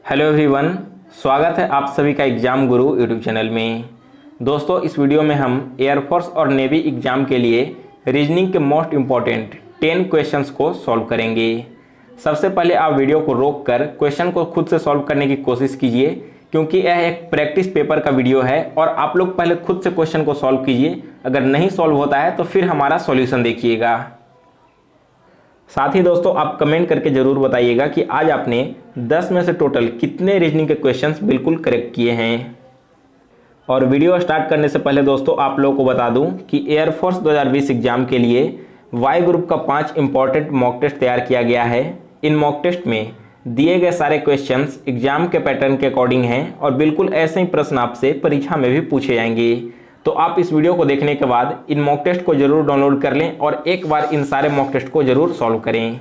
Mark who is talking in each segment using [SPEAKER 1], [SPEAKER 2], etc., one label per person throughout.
[SPEAKER 1] Hello everyone, स्वागत है आप सभी का एग्जाम गुरु यूट्यूब चैनल में। दोस्तों, इस वीडियो में हम एयरफोर्स और नेवी एग्जाम के लिए रीजनिंग के मोस्ट इम्पॉर्टेंट 10 क्वेश्चंस को सॉल्व करेंगे। सबसे पहले आप वीडियो को रोक कर क्वेश्चन को खुद से सॉल्व करने की कोशिश कीजिए, क्योंकि यह एक प्रैक्टिस पेपर का वीडियो है और आप लोग पहले खुद से क्वेश्चन को सॉल्व कीजिए। अगर नहीं सॉल्व होता है तो फिर हमारा सॉल्यूशन देखिएगा। साथ ही दोस्तों, आप कमेंट करके ज़रूर बताइएगा कि आज आपने 10 में से टोटल कितने रीजनिंग के क्वेश्चंस बिल्कुल करेक्ट किए हैं। और वीडियो स्टार्ट करने से पहले दोस्तों, आप लोगों को बता दूं कि एयरफोर्स 2020 एग्जाम के लिए वाई ग्रुप का 5 इंपॉर्टेंट मॉक टेस्ट तैयार किया गया है। इन मॉक टेस्ट में दिए गए सारे क्वेश्चंस एग्जाम के पैटर्न के अकॉर्डिंग हैं और बिल्कुल ऐसे ही प्रश्न आपसे परीक्षा में भी पूछे जाएंगे। तो आप इस वीडियो को देखने के बाद इन मॉक टेस्ट को जरूर डाउनलोड कर लें और एक बार इन सारे मॉक टेस्ट को जरूर सॉल्व करें।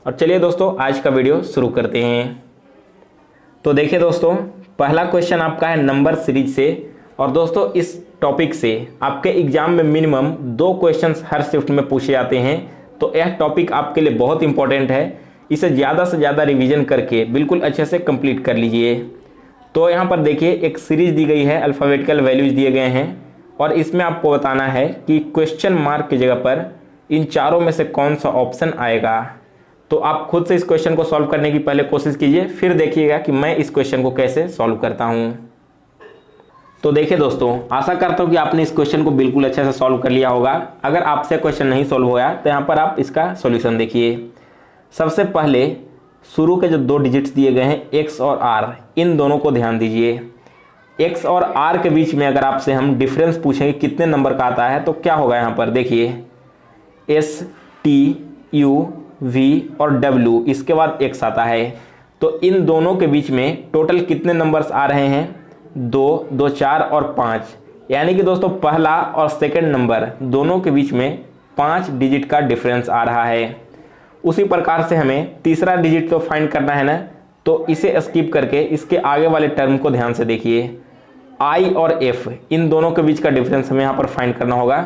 [SPEAKER 1] और चलिए दोस्तों, आज का वीडियो शुरू करते हैं। तो देखिए दोस्तों, पहला क्वेश्चन आपका है नंबर सीरीज से। और दोस्तों, इस टॉपिक से आपके एग्जाम में मिनिमम 2 क्वेश्चंस हर शिफ्ट में पूछे जाते हैं। तो यह टॉपिक आपके लिए बहुत इंपॉर्टेंट है। इसे ज़्यादा से ज़्यादा रिवीजन करके बिल्कुल अच्छे से कंप्लीट कर लीजिए। तो यहाँ पर देखिए, एक सीरीज दी गई है, अल्फ़ाबेटिकल वैल्यूज दिए गए हैं और इसमें आपको बताना है कि क्वेश्चन मार्क की जगह पर इन चारों में से कौन सा ऑप्शन आएगा। तो आप खुद से इस क्वेश्चन को सॉल्व करने की पहले कोशिश कीजिए, फिर देखिएगा कि मैं इस क्वेश्चन को कैसे सॉल्व करता हूं। तो देखिए दोस्तों, आशा करता हूं कि आपने इस क्वेश्चन को बिल्कुल अच्छे से सॉल्व कर लिया होगा। अगर आपसे क्वेश्चन नहीं सॉल्व हुआ तो यहाँ पर आप इसका सॉल्यूशन देखिए। सबसे पहले शुरू के जो 2 डिजिट्स दिए गए हैं एक्स और आर, इन दोनों को ध्यान दीजिए। एक्स और आर के बीच में अगर आपसे हम डिफरेंस पूछेंगे कितने नंबर का आता है, तो क्या होगा यहाँ पर देखिए, एस टी यू वी और डब्ल्यू, इसके बाद एक्स आता है। तो इन दोनों के बीच में टोटल कितने नंबर्स आ रहे हैं? 2, 2, 4 और 5। यानी कि दोस्तों, पहला और सेकंड नंबर दोनों के बीच में 5 डिजिट का डिफरेंस आ रहा है। उसी प्रकार से हमें तीसरा डिजिट तो फाइंड करना है ना, तो इसे स्किप करके इसके आगे वाले टर्म को ध्यान से देखिए। आई और एफ, इन दोनों के बीच का डिफरेंस हमें यहाँ पर फाइंड करना होगा।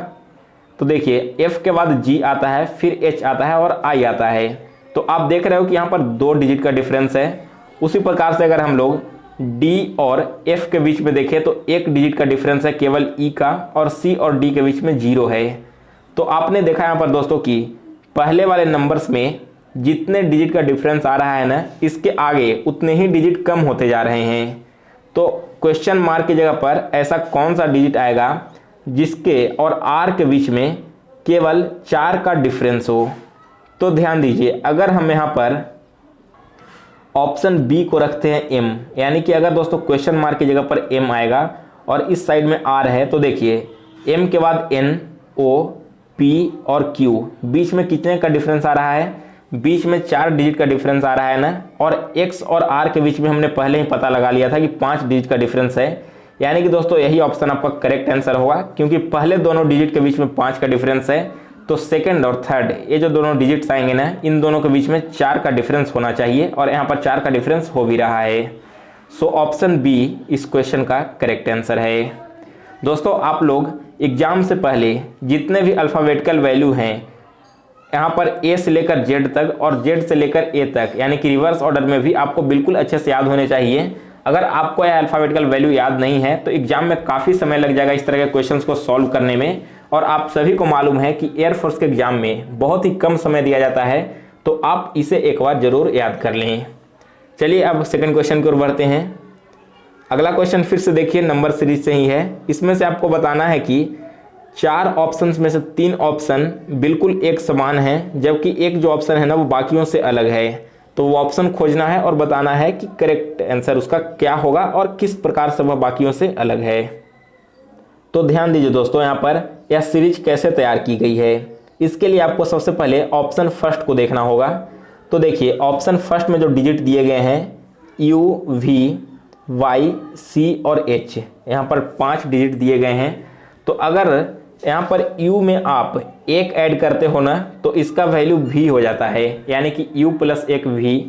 [SPEAKER 1] तो देखिए, एफ के बाद जी आता है, फिर एच आता है और आई आता है। तो आप देख रहे हो कि यहाँ पर 2 डिजिट का डिफरेंस है। उसी प्रकार से अगर हम लोग डी और एफ के बीच में देखें तो 1 डिजिट का डिफरेंस है केवल ई का, और सी और डी के बीच में 0 है। तो आपने देखा यहाँ पर दोस्तों कि पहले वाले नंबर्स में जितने डिजिट का डिफरेंस आ रहा है ना, इसके आगे उतने ही डिजिट कम होते जा रहे हैं। तो क्वेश्चन मार्क की जगह पर ऐसा कौन सा डिजिट आएगा जिसके और आर के बीच में केवल 4 का डिफरेंस हो? तो ध्यान दीजिए, अगर हम यहाँ पर ऑप्शन बी को रखते हैं एम, यानी कि अगर दोस्तों क्वेश्चन मार्क की जगह पर एम आएगा और इस साइड में आर है, तो देखिए एम के बाद एन, ओ, पी और क्यू, बीच में कितने का डिफरेंस आ रहा है? बीच में 4 डिजिट का डिफरेंस आ रहा है ना। और एक्स और आर के बीच में हमने पहले ही पता लगा लिया था कि 5 डिजिट का डिफरेंस है। यानी कि दोस्तों, यही ऑप्शन आपका करेक्ट आंसर होगा, क्योंकि पहले दोनों डिजिट के बीच में 5 का डिफरेंस है। तो सेकंड और थर्ड, ये जो दोनों डिजिट्स आएंगे ना, इन दोनों के बीच में 4 का डिफरेंस होना चाहिए और यहाँ पर 4 का डिफरेंस हो भी रहा है। सो ऑप्शन बी इस क्वेश्चन का करेक्ट आंसर है। दोस्तों, आप लोग एग्जाम से पहले जितने भी अल्फ़ाबेटिकल वैल्यू हैं, यहाँ पर ए से लेकर जेड तक और जेड से लेकर ए तक, यानी कि रिवर्स ऑर्डर में भी आपको बिल्कुल अच्छे से याद होने चाहिए। अगर आपको यह अल्फ़ाबेटिकल वैल्यू याद नहीं है तो एग्जाम में काफ़ी समय लग जाएगा इस तरह के क्वेश्चंस को सॉल्व करने में। और आप सभी को मालूम है कि एयरफोर्स के एग्जाम में बहुत ही कम समय दिया जाता है, तो आप इसे एक बार जरूर याद कर लें। चलिए अब सेकेंड क्वेश्चन की ओर बढ़ते हैं। अगला क्वेश्चन फिर से देखिए, नंबर सीरीज से ही है। इसमें से आपको बताना है कि 4 ऑप्शंस में से 3 ऑप्शन बिल्कुल एक समान है, जबकि एक जो ऑप्शन है ना, वो बाकियों से अलग है। तो वो ऑप्शन खोजना है और बताना है कि करेक्ट आंसर उसका क्या होगा और किस प्रकार से वह बाकियों से अलग है। तो ध्यान दीजिए दोस्तों, यहाँ पर यह सीरीज कैसे तैयार की गई है। इसके लिए आपको सबसे पहले ऑप्शन फर्स्ट को देखना होगा। तो देखिए, ऑप्शन फर्स्ट में जो डिजिट दिए गए हैं यू, वी, वाई, सी और एच, यहाँ पर 5 डिजिट दिए गए हैं। तो अगर यहाँ पर u में आप 1 ऐड करते हो ना, तो इसका वैल्यू v हो जाता है, यानी कि u + 1 v।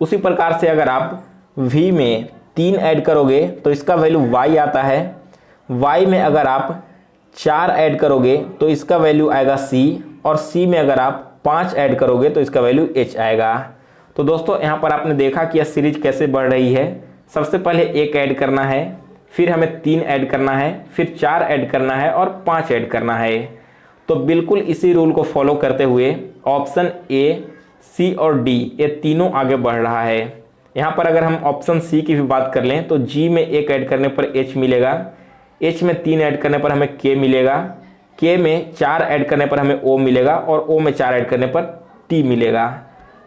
[SPEAKER 1] उसी प्रकार से अगर आप v में 3 ऐड करोगे तो इसका वैल्यू y आता है। y में अगर आप 4 ऐड करोगे तो इसका वैल्यू आएगा c, और c में अगर आप 5 ऐड करोगे तो इसका वैल्यू h आएगा। तो दोस्तों यहाँ पर आपने देखा कि यह सीरीज कैसे बढ़ रही है। सबसे पहले 1 ऐड करना है, फिर हमें 3 ऐड करना है, फिर 4 ऐड करना है और 5 ऐड करना है। तो बिल्कुल इसी रूल को फॉलो करते हुए ऑप्शन ए, सी और डी ये तीनों आगे बढ़ रहा है। यहाँ पर अगर हम ऑप्शन सी की भी बात कर लें तो जी में 1 ऐड करने पर एच मिलेगा, एच में 3 ऐड करने पर हमें के मिलेगा, के में 4 ऐड करने पर हमें ओ मिलेगा और ओ में 4 ऐड करने पर टी मिलेगा।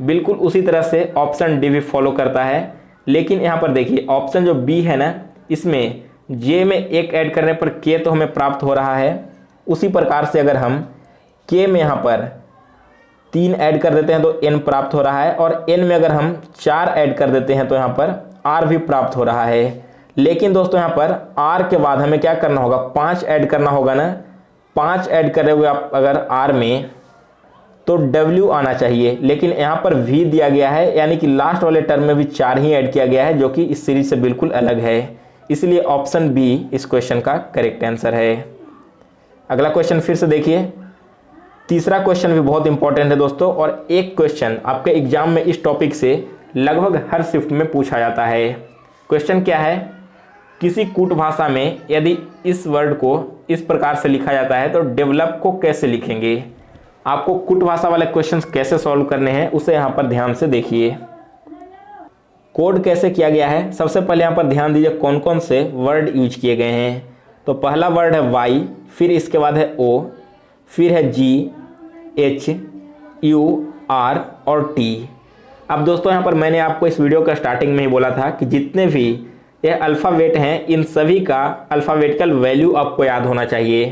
[SPEAKER 1] बिल्कुल उसी तरह से ऑप्शन डी भी फॉलो करता है। लेकिन यहाँ पर देखिए ऑप्शन जो बी है ना, इसमें जे में 1 ऐड करने पर के तो हमें प्राप्त हो रहा है। उसी प्रकार से अगर हम के में यहाँ पर 3 ऐड कर देते हैं तो एन प्राप्त हो रहा है, और एन में अगर हम 4 ऐड कर देते हैं तो यहाँ पर आर भी प्राप्त हो रहा है। लेकिन दोस्तों यहाँ पर आर के बाद हमें क्या करना होगा, 5 ऐड करना होगा ना। 5 ऐड करोगे आप अगर आर में तो डब्ल्यू आना चाहिए, लेकिन यहाँ पर वी दिया गया है, यानी कि लास्ट वाले टर्म में भी 4 ही ऐड किया गया है, जो कि इस सीरीज से बिल्कुल अलग है। इसलिए ऑप्शन बी इस क्वेश्चन का करेक्ट आंसर है। अगला क्वेश्चन फिर से देखिए। तीसरा क्वेश्चन भी बहुत इंपॉर्टेंट है दोस्तों, और एक क्वेश्चन आपके एग्जाम में इस टॉपिक से लगभग हर शिफ्ट में पूछा जाता है। क्वेश्चन क्या है, किसी कूट भाषा में यदि इस वर्ड को इस प्रकार से लिखा जाता है तो डेवलप को कैसे लिखेंगे। आपको कूट भाषा वाले क्वेश्चंस कैसे सॉल्व करने हैं उसे यहाँ पर ध्यान से देखिए। कोड कैसे किया गया है, सबसे पहले यहाँ पर ध्यान दीजिए कौन कौन से वर्ड यूज किए गए हैं। तो पहला वर्ड है वाई, फिर इसके बाद है ओ, फिर है जी, एच, यू, आर और टी। अब दोस्तों यहाँ पर मैंने आपको इस वीडियो का स्टार्टिंग में ही बोला था कि जितने भी ये अल्फ़ाबेट हैं इन सभी का अल्फ़ाबेटिकल वैल्यू आपको याद होना चाहिए।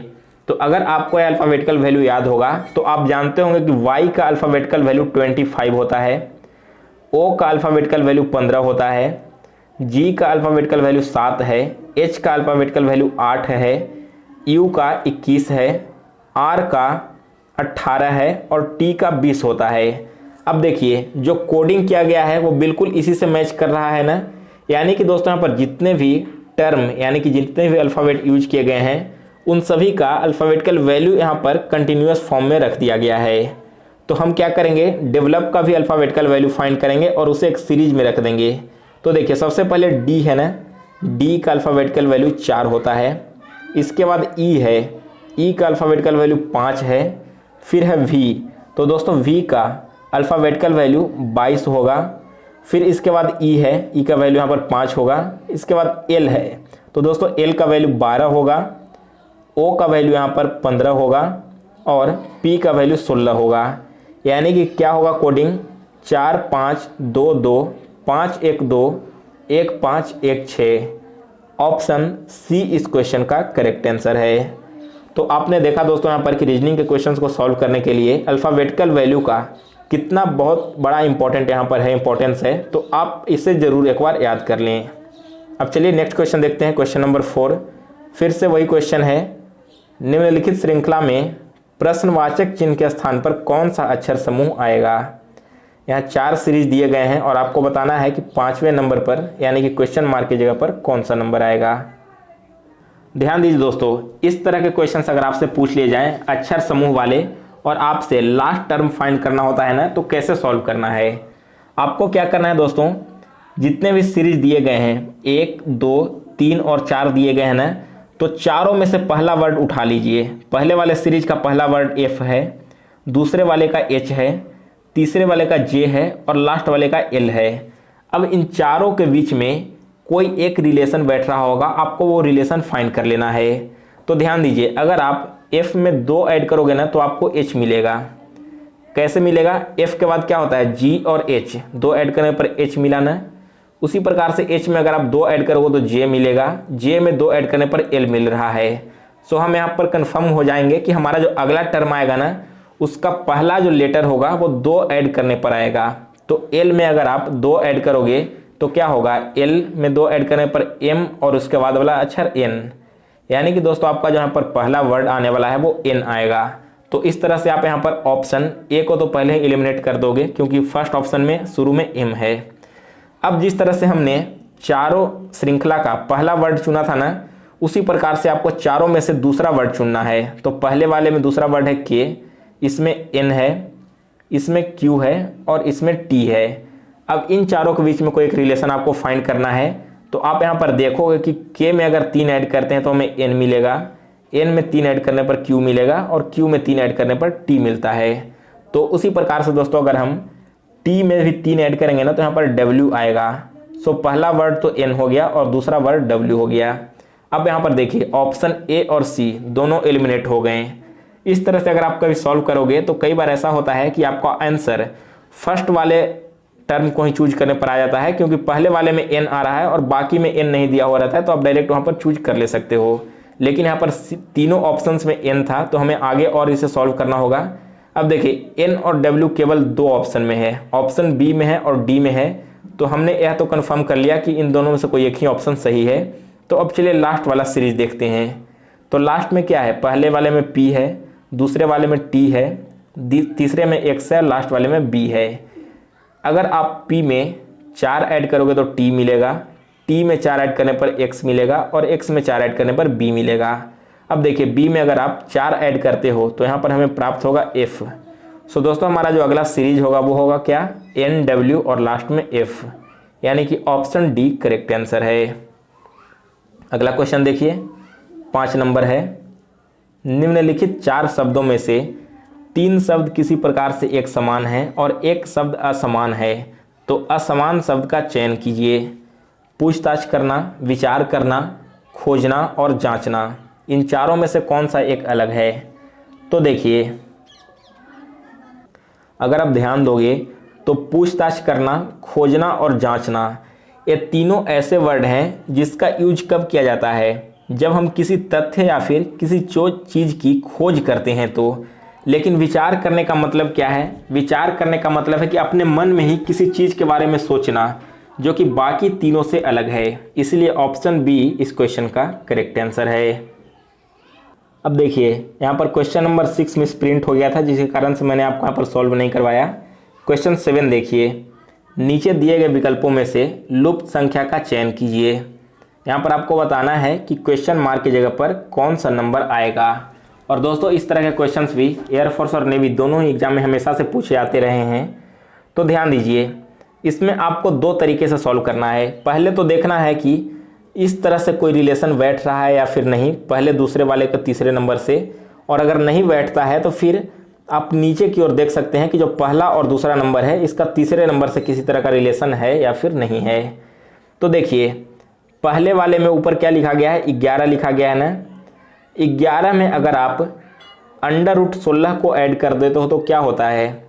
[SPEAKER 1] तो अगर आपको ये अल्फ़ाबेटिकल वैल्यू याद होगा तो आप जानते होंगे कि वाई का अल्फ़ाबेटिकल वैल्यू 25 होता है, ओ का अल्फ़ाबेटिकल वैल्यू 15 होता है, जी का अल्फ़ाबेटिकल वैल्यू 7 है, एच का अल्फ़ाबेटिकल वैल्यू 8 है, यू का 21 है, आर का 18 है और टी का 20 होता है। अब देखिए जो कोडिंग किया गया है वो बिल्कुल इसी से मैच कर रहा है ना। यानी कि दोस्तों यहाँ पर जितने भी टर्म यानी कि जितने भी अल्फ़ाबेट यूज किए गए हैं उन सभी का अल्फ़ाबेटिकल वैल्यू यहाँ पर कंटिन्यूअस फॉर्म में रख दिया गया है। तो हम क्या करेंगे, डेवलप का भी अल्फ़ाबेटिकल वैल्यू फाइंड करेंगे और उसे एक सीरीज में रख देंगे। तो देखिए सबसे पहले डी है ना, डी का अल्फ़ाबेटिकल वैल्यू 4 होता है। इसके बाद ई है, ई का अल्फ़ाबेटिकल वैल्यू 5 है। फिर है वी, तो दोस्तों वी का अल्फ़ाबेटिकल वैल्यू 22 होगा। फिर इसके बाद ई है, ई का वैल्यू यहाँ पर 5 होगा। इसके बाद एल है, तो दोस्तों एल का वैल्यू 12 होगा, ओ का वैल्यू यहाँ पर 15 होगा और पी का वैल्यू 16 होगा। यानी कि क्या होगा कोडिंग, 4 5 2 2 5 1 2 1 5 1 6। ऑप्शन सी इस क्वेश्चन का करेक्ट आंसर है। तो आपने देखा दोस्तों यहाँ पर कि रीजनिंग के क्वेश्चंस को सॉल्व करने के लिए अल्फ़ाबेटिकल वैल्यू का कितना बहुत बड़ा इंपॉर्टेंट यहाँ पर है, इंपॉर्टेंस है। तो आप इसे ज़रूर एक बार याद कर लें। अब चलिए नेक्स्ट क्वेश्चन देखते हैं, क्वेश्चन नंबर 4। फिर से वही क्वेश्चन है, निम्नलिखित श्रृंखला में प्रश्नवाचक चिन्ह के स्थान पर कौन सा अक्षर समूह आएगा। यहाँ 4 सीरीज दिए गए हैं और आपको बताना है कि 5वें नंबर पर यानी कि क्वेश्चन मार्क की जगह पर कौन सा नंबर आएगा। ध्यान दीजिए दोस्तों, इस तरह के क्वेश्चंस अगर आपसे पूछ लिए जाएं अक्षर समूह वाले और आपसे लास्ट टर्म फाइंड करना होता है ना, तो कैसे सॉल्व करना है। आपको क्या करना है दोस्तों, जितने भी सीरीज दिए गए हैं 1 2 3 और 4 दिए गए हैं ना, तो चारों में से पहला वर्ड उठा लीजिए। पहले वाले सीरीज का पहला वर्ड एफ है, दूसरे वाले का एच है, तीसरे वाले का जे है और लास्ट वाले का एल है। अब इन चारों के बीच में कोई एक रिलेशन बैठ रहा होगा, आपको वो रिलेशन फाइंड कर लेना है। तो ध्यान दीजिए, अगर आप एफ में 2 ऐड करोगे ना तो आपको एच मिलेगा। कैसे मिलेगा, एफ के बाद क्या होता है जी और एच, 2 ऐड करने पर एच मिला ना। उसी प्रकार से एच में अगर आप 2 ऐड करोगे तो जे मिलेगा, जे में 2 ऐड करने पर एल मिल रहा है। सो हम यहाँ पर कंफर्म हो जाएंगे कि हमारा जो अगला टर्म आएगा ना उसका पहला जो लेटर होगा वो 2 ऐड करने पर आएगा। तो एल में अगर आप 2 ऐड करोगे तो क्या होगा, एल में 2 ऐड करने पर एम और उसके बाद वाला अक्षर एन। यानी कि दोस्तों आपका जो यहाँ पर पहला वर्ड आने वाला है वो एन आएगा। तो इस तरह से आप यहाँ पर ऑप्शन ए को तो पहले ही एलिमिनेट कर दोगे क्योंकि फर्स्ट ऑप्शन में शुरू में एम है। अब जिस तरह से हमने चारों श्रृंखला का पहला वर्ड चुना था ना, उसी प्रकार से आपको चारों में से दूसरा वर्ड चुनना है। तो पहले वाले में दूसरा वर्ड है के, इसमें एन है, इसमें क्यू है और इसमें टी है। अब इन चारों के बीच में कोई एक रिलेशन आपको फाइंड करना है, तो आप यहाँ पर देखोगे कि के में अगर 3 ऐड करते हैं तो हमें एन मिलेगा, एन में 3 ऐड करने पर क्यू मिलेगा और क्यू में 3 ऐड करने पर टी मिलता है। तो उसी प्रकार से दोस्तों अगर हम टी में भी 3 ऐड करेंगे ना तो यहाँ पर डब्ल्यू आएगा। सो पहला वर्ड तो एन हो गया और दूसरा वर्ड डब्ल्यू हो गया। अब यहाँ पर देखिए ऑप्शन ए और सी दोनों एलिमिनेट हो गए। इस तरह से अगर आप कभी सॉल्व करोगे तो कई बार ऐसा होता है कि आपका आंसर फर्स्ट वाले टर्म को ही चूज करने पर आ जाता है, क्योंकि पहले वाले में एन आ रहा है और बाकी में एन नहीं दिया हुआ रहता है, तो आप डायरेक्ट वहाँ पर चूज कर ले सकते हो। लेकिन यहाँ पर तीनों ऑप्शंस में एन था तो हमें आगे और इसे सॉल्व करना होगा। अब देखिए एन और डब्ल्यू केवल 2 ऑप्शन में है, ऑप्शन बी में है और डी में है, तो हमने यह तो कंफर्म कर लिया कि इन दोनों में से कोई एक ही ऑप्शन सही है। तो अब चलिए लास्ट वाला सीरीज देखते हैं। तो लास्ट में क्या है, पहले वाले में पी है, दूसरे वाले में टी है, तीसरे में एक्स है, लास्ट वाले में बी है। अगर आप P में 4 ऐड करोगे तो T मिलेगा, T में 4 ऐड करने पर X मिलेगा और X में 4 ऐड करने पर B मिलेगा। अब देखिए B में अगर आप 4 ऐड करते हो तो यहाँ पर हमें प्राप्त होगा F। सो दोस्तों हमारा जो अगला सीरीज होगा वो होगा क्या, NW और लास्ट में F, यानी कि ऑप्शन डी करेक्ट आंसर है। अगला क्वेश्चन देखिए 5 नंबर है, निम्नलिखित 4 शब्दों में से 3 शब्द किसी प्रकार से एक समान है और एक शब्द असमान है, तो असमान शब्द का चयन कीजिए। पूछताछ करना, विचार करना, खोजना और जांचना, इन चारों में से कौन सा एक अलग है। तो देखिए अगर आप ध्यान दोगे तो पूछताछ करना, खोजना और जांचना, ये तीनों ऐसे वर्ड हैं जिसका यूज कब किया जाता है, जब हम किसी तथ्य या फिर किसी चीज़ की खोज करते हैं तो। लेकिन विचार करने का मतलब क्या है, विचार करने का मतलब है कि अपने मन में ही किसी चीज़ के बारे में सोचना, जो कि बाकी तीनों से अलग है। इसलिए ऑप्शन बी इस क्वेश्चन का करेक्ट आंसर है। अब देखिए यहाँ पर क्वेश्चन नंबर 6 मिस प्रिंट हो गया था, जिसके कारण से मैंने आपको यहाँ पर सॉल्व नहीं करवाया। क्वेश्चन 7 देखिए, नीचे दिए गए विकल्पों में से लुप्त संख्या का चयन कीजिए। यहाँ पर आपको बताना है कि क्वेश्चन मार्क की जगह पर कौन सा नंबर आएगा। और दोस्तों इस तरह के क्वेश्चंस भी एयरफोर्स और नेवी दोनों ही एग्जाम में हमेशा से पूछे जाते रहे हैं। तो ध्यान दीजिए, इसमें आपको 2 तरीके से सॉल्व करना है। पहले तो देखना है कि इस तरह से कोई रिलेशन बैठ रहा है या फिर नहीं, पहले दूसरे वाले के तीसरे नंबर से, और अगर नहीं बैठता है तो फिर आप नीचे की ओर देख सकते हैं कि जो पहला और दूसरा नंबर है इसका तीसरे नंबर से किसी तरह का रिलेशन है या फिर नहीं है। तो देखिए पहले वाले में ऊपर क्या लिखा गया है, 11 लिखा गया है ना। 11 में अगर आप √16 को ऐड कर देते हो तो क्या होता है,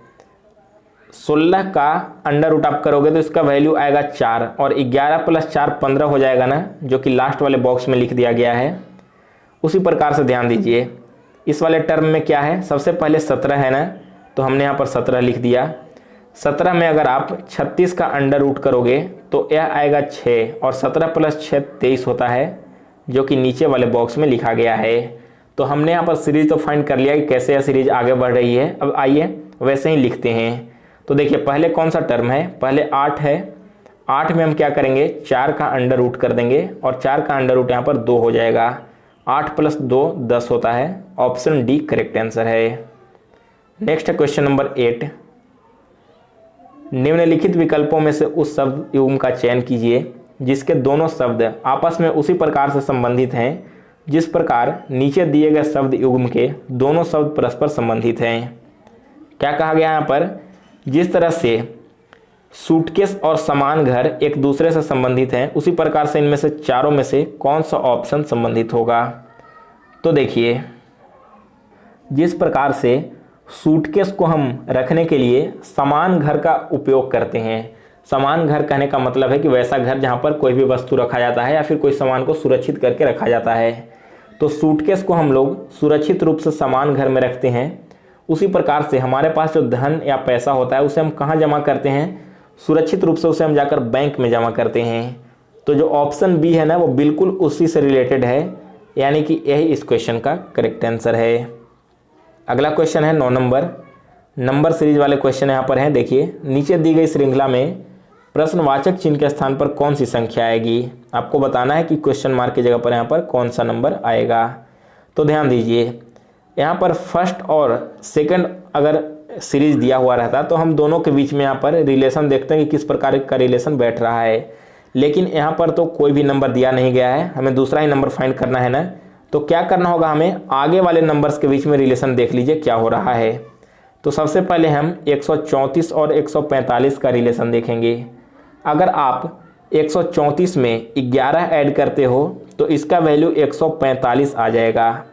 [SPEAKER 1] 16 का √ आप करोगे तो इसका वैल्यू आएगा 4, और 11 + 4 15 हो जाएगा ना, जो कि लास्ट वाले बॉक्स में लिख दिया गया है। उसी प्रकार से ध्यान दीजिए इस वाले टर्म में क्या है, सबसे पहले 17 है ना, तो हमने यहाँ पर 17 लिख दिया। 17 में अगर आप 36 का √ करोगे तो यह आएगा 6, और 17 + 6 23 होता है, जो कि नीचे वाले बॉक्स में लिखा गया है। तो हमने यहाँ पर सीरीज तो फाइंड कर लिया कि कैसे यह सीरीज आगे बढ़ रही है। अब आइए वैसे ही लिखते हैं। तो देखिए पहले कौन सा टर्म है, पहले 8 है। 8 में हम क्या करेंगे, 4 का √ कर देंगे, और 4 का √ यहाँ पर 2 हो जाएगा। 8 + 2 10 होता है। ऑप्शन डी करेक्ट आंसर है। नेक्स्ट है क्वेश्चन नंबर 8, निम्नलिखित विकल्पों में से उस शब्द युग्म का चयन कीजिए जिसके दोनों शब्द आपस में उसी प्रकार से संबंधित हैं जिस प्रकार नीचे दिए गए शब्द युग्म के दोनों शब्द परस्पर संबंधित हैं। क्या कहा गया यहाँ पर, जिस तरह से सूटकेस और समान घर एक दूसरे से संबंधित हैं उसी प्रकार से इनमें से चारों में से कौन सा ऑप्शन संबंधित होगा। तो देखिए जिस प्रकार से सूटकेस को हम रखने के लिए समान घर का उपयोग करते हैं, समान घर कहने का मतलब है कि वैसा घर जहाँ पर कोई भी वस्तु रखा जाता है या फिर कोई सामान को सुरक्षित करके रखा जाता है, तो सूटकेस को हम लोग सुरक्षित रूप से समान घर में रखते हैं। उसी प्रकार से हमारे पास जो धन या पैसा होता है उसे हम कहाँ जमा करते हैं, सुरक्षित रूप से उसे हम जाकर बैंक में जमा करते हैं। तो जो ऑप्शन बी है ना वो बिल्कुल उसी से रिलेटेड है, यानी कि यही इस क्वेश्चन का करेक्ट आंसर है। अगला क्वेश्चन है 9 नंबर सीरीज वाले क्वेश्चन यहाँ पर हैं। देखिए नीचे दी गई श्रृंखला में प्रश्नवाचक चिन्ह के स्थान पर कौन सी संख्या आएगी। आपको बताना है कि क्वेश्चन मार्क की जगह पर यहाँ पर कौन सा नंबर आएगा। तो ध्यान दीजिए यहाँ पर फर्स्ट और सेकंड अगर सीरीज दिया हुआ रहता तो हम दोनों के बीच में यहाँ पर रिलेशन देखते हैं कि किस प्रकार का रिलेशन बैठ रहा है। लेकिन यहाँ पर तो कोई भी नंबर दिया नहीं गया है, हमें दूसरा ही नंबर फाइंड करना है ना। तो क्या करना होगा, हमें आगे वाले नंबर्स के बीच में रिलेशन देख लीजिए क्या हो रहा है। तो सबसे पहले हम 134 और 145 का रिलेशन देखेंगे। अगर आप 134 में 11 ऐड करते हो तो इसका वैल्यू 145 आ जाएगा।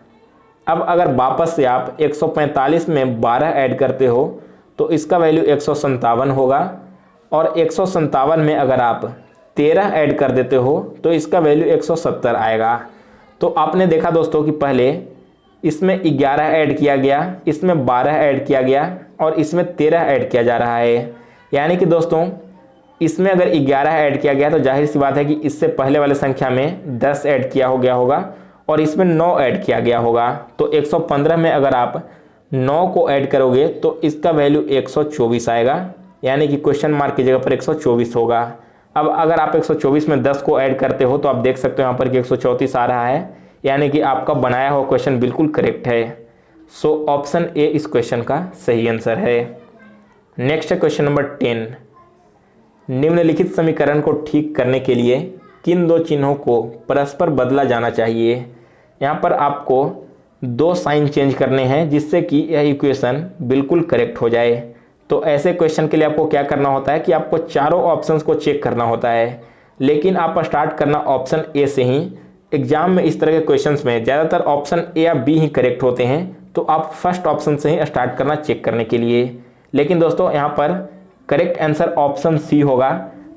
[SPEAKER 1] अब अगर वापस से आप 145 में 12 ऐड करते हो तो इसका वैल्यू 157 होगा। और 157 में अगर आप 13 ऐड कर देते हो तो इसका वैल्यू 170 आएगा। तो आपने देखा दोस्तों कि पहले इसमें 11 ऐड किया गया, इसमें 12 ऐड किया गया और इसमें 13 ऐड किया जा रहा है। यानी कि दोस्तों इसमें अगर 11 ऐड किया गया तो जाहिर सी बात है कि इससे पहले वाले संख्या में 10 ऐड किया हो गया होगा और इसमें 9 ऐड किया गया होगा। तो 115 में अगर आप 9 को ऐड करोगे तो इसका वैल्यू 124 आएगा। यानी कि क्वेश्चन मार्क की जगह पर 124 होगा। अब अगर आप 124 में 10 को ऐड करते हो तो आप देख सकते हो यहाँ पर कि 134 आ रहा है। यानी कि आपका बनाया हुआ क्वेश्चन बिल्कुल करेक्ट है। सो ऑप्शन ए इस क्वेश्चन का सही आंसर है। नेक्स्ट है क्वेश्चन नंबर 10। निम्नलिखित समीकरण को ठीक करने के लिए किन दो चिन्हों को परस्पर बदला जाना चाहिए। यहाँ पर आपको 2 साइन चेंज करने हैं जिससे कि यह इक्वेशन बिल्कुल करेक्ट हो जाए। तो ऐसे क्वेश्चन के लिए आपको क्या करना होता है कि आपको चारों ऑप्शंस को चेक करना होता है। लेकिन आप स्टार्ट करना ऑप्शन ए से ही। एग्जाम में इस तरह के क्वेश्चंस में ज़्यादातर ऑप्शन ए या बी ही करेक्ट होते हैं, तो आप फर्स्ट ऑप्शन से ही स्टार्ट करना चेक करने के लिए। लेकिन दोस्तों यहाँ पर करेक्ट आंसर ऑप्शन सी होगा।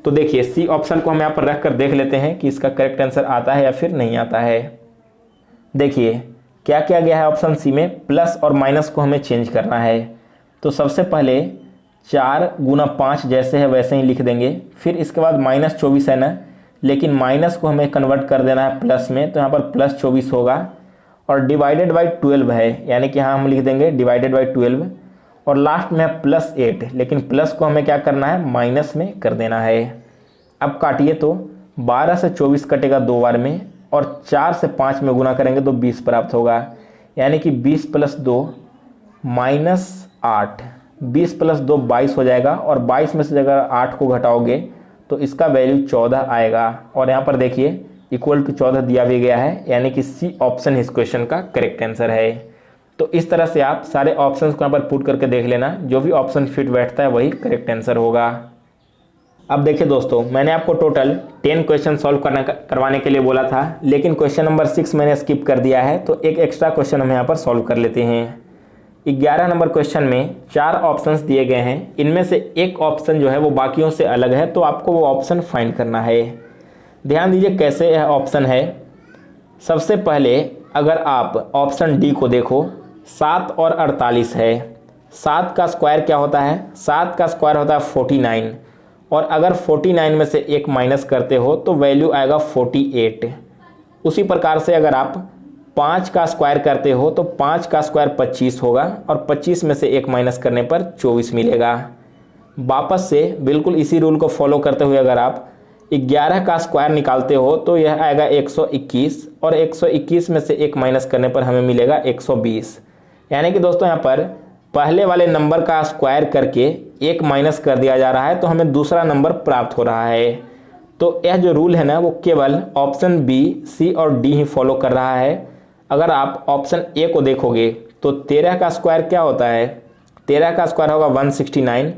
[SPEAKER 1] तो देखिए सी ऑप्शन को हम यहाँ पर रख कर देख लेते हैं कि इसका करेक्ट आंसर आता है या फिर नहीं आता है। देखिए क्या किया गया है ऑप्शन सी में, प्लस और माइनस को हमें चेंज करना है। तो सबसे पहले 4 गुना 5 जैसे है वैसे ही लिख देंगे। फिर इसके बाद -24 है ना, लेकिन माइनस को हमें कन्वर्ट कर देना है प्लस में, तो यहाँ पर +24 होगा। और डिवाइडेड बाई 12 है, यानी कि यहाँ हम लिख देंगे डिवाइडेड बाई 12। और लास्ट में है +8, लेकिन प्लस को हमें क्या करना है, माइनस में कर देना है। अब काटिए तो 12 से 24 कटेगा 2 बार में और 4 से 5 में गुना करेंगे तो 20 प्राप्त होगा। यानी कि 20 + 2 -8, 20 + 2 22 हो जाएगा। और 22 में से अगर 8 को घटाओगे तो इसका वैल्यू 14 आएगा। और यहाँ पर देखिए इक्वल टू 14 दिया भी गया है, यानी कि सी ऑप्शन इस क्वेश्चन का करेक्ट आंसर है। तो इस तरह से आप सारे ऑप्शंस को यहाँ पर पुट करके देख लेना, जो भी ऑप्शन फिट बैठता है वही करेक्ट आंसर होगा। अब देखिए दोस्तों, मैंने आपको टोटल 10 क्वेश्चन सॉल्व करवाने के लिए बोला था, लेकिन क्वेश्चन नंबर 6 मैंने स्किप कर दिया है। तो एक एक्स्ट्रा क्वेश्चन हम यहाँ पर सॉल्व कर लेते हैं। 11 नंबर क्वेश्चन में 4 ऑप्शंस दिए गए हैं। इनमें से एक ऑप्शन जो है वो बाकियों से अलग है, तो आपको वो ऑप्शन फाइंड करना है। ध्यान दीजिए कैसे यह ऑप्शन है। सबसे पहले अगर आप ऑप्शन डी को देखो, 7 और 48 है। 7 का स्क्वायर क्या होता है, 7 का स्क्वायर होता है 49। और अगर 49 में से 1 माइनस करते हो तो वैल्यू आएगा 48। उसी प्रकार से अगर आप 5 का स्क्वायर करते हो तो 5 का स्क्वायर 25 होगा और 25 में से 1 माइनस करने पर 24 मिलेगा। वापस से बिल्कुल इसी रूल को फॉलो करते हुए अगर आप 11 का स्क्वायर निकालते हो तो यह आएगा 121 और 121 में से 1 माइनस करने पर हमें मिलेगा 120। यानी कि दोस्तों यहाँ पर पहले वाले नंबर का स्क्वायर करके 1 माइनस कर दिया जा रहा है, तो हमें दूसरा नंबर प्राप्त हो रहा है। तो यह जो रूल है ना वो केवल ऑप्शन बी, सी और डी ही फॉलो कर रहा है। अगर आप ऑप्शन ए को देखोगे तो 13 का स्क्वायर क्या होता है, 13 का स्क्वायर होगा 169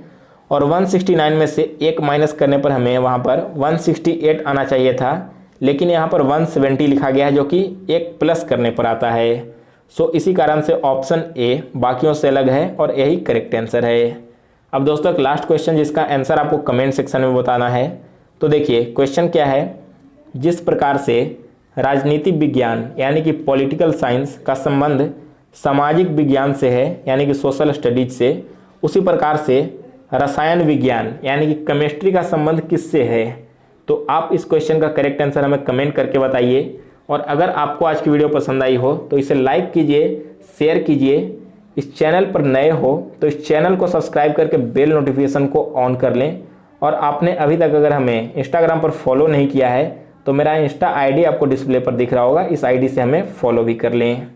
[SPEAKER 1] और 169 में से 1 माइनस करने पर हमें वहाँ पर 168 आना चाहिए था, लेकिन यहाँ पर 170 लिखा गया है जो कि 1 प्लस करने पर आता है। सो इसी कारण से ऑप्शन ए बाकियों से अलग है और यही करेक्ट आंसर है। अब दोस्तों एक लास्ट क्वेश्चन जिसका आंसर आपको कमेंट सेक्शन में बताना है। तो देखिए क्वेश्चन क्या है, जिस प्रकार से राजनीति विज्ञान यानी कि पॉलिटिकल साइंस का संबंध सामाजिक विज्ञान से है यानी कि सोशल स्टडीज से, उसी प्रकार से रसायन विज्ञान यानी कि केमिस्ट्री का संबंध किससे है। तो आप इस क्वेश्चन का करेक्ट आंसर हमें कमेंट करके बताइए। और अगर आपको आज की वीडियो पसंद आई हो तो इसे लाइक कीजिए, शेयर कीजिए। इस चैनल पर नए हो तो इस चैनल को सब्सक्राइब करके बेल नोटिफिकेशन को ऑन कर लें। और आपने अभी तक अगर हमें इंस्टाग्राम पर फॉलो नहीं किया है तो मेरा इंस्टा आईडी आपको डिस्प्ले पर दिख रहा होगा, इस आईडी से हमें फॉलो भी कर लें।